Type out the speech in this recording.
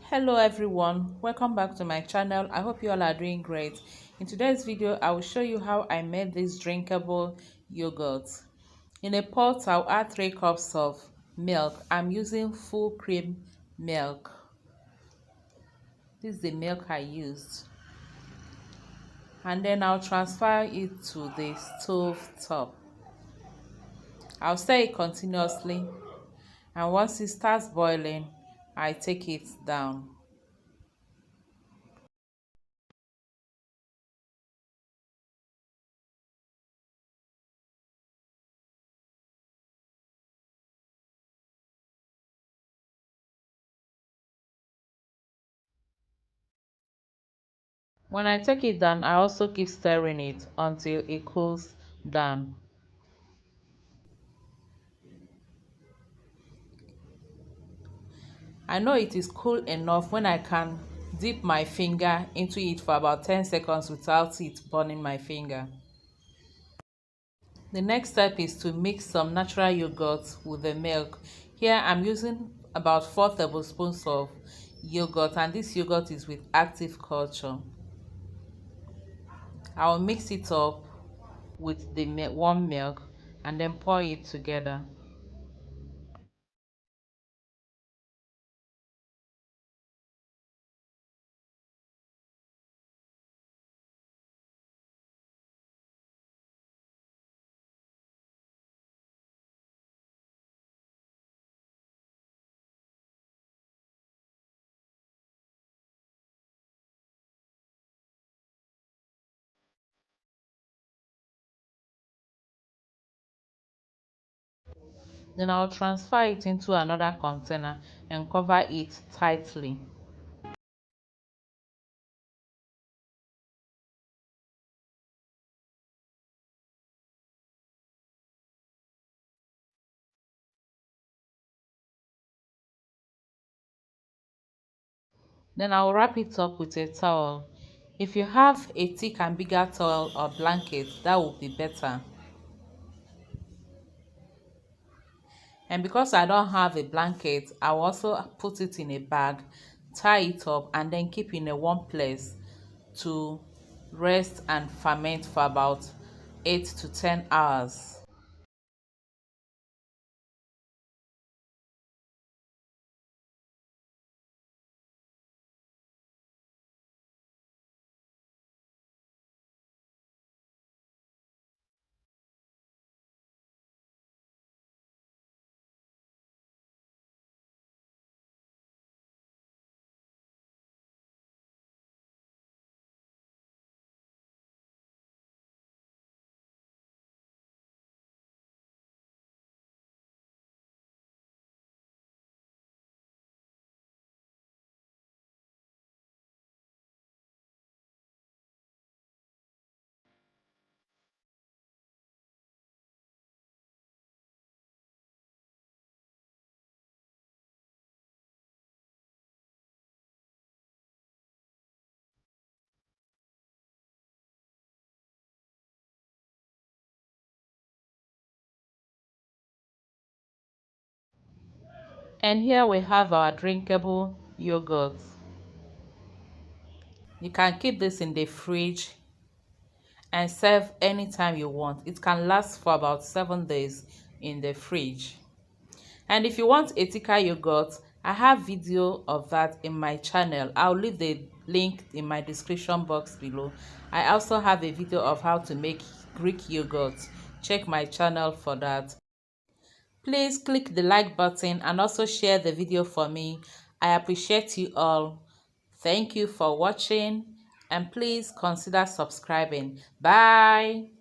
Hello everyone, welcome back to my channel. I hope you all are doing great. In today's video I will show you how I made this drinkable yogurt. In a pot I'll add 3 cups of milk. I'm using full cream milk. This is the milk I used. And then I'll transfer it to the stove top. I'll stir it continuously, and once it starts boiling I take it down. When I take it down, I also keep stirring it until it cools down. I know it is cool enough when I can dip my finger into it for about 10 seconds without it burning my finger. The next step is to mix some natural yogurt with the milk. Here I'm using about 4 tablespoons of yogurt, and this yogurt is with active culture. I'll mix it up with the warm milk and then pour it together. Then I'll transfer it into another container and cover it tightly. Then I'll wrap it up with a towel. If you have a thick and bigger towel or blanket, that would be better. And because I don't have a blanket, I'll also put it in a bag, tie it up, and then keep in a warm place to rest and ferment for about 8 to 10 hours. And here we have our drinkable yogurt. You can keep this in the fridge and serve anytime you want. It can last for about 7 days in the fridge. And if you want a thicker yogurt, I have video of that in my channel. I'll leave the link in my description box below. I also have a video of how to make Greek yogurt. Check my channel for that. Please click the like button and also share the video for me. I appreciate you all. Thank you for watching, and please consider subscribing. Bye.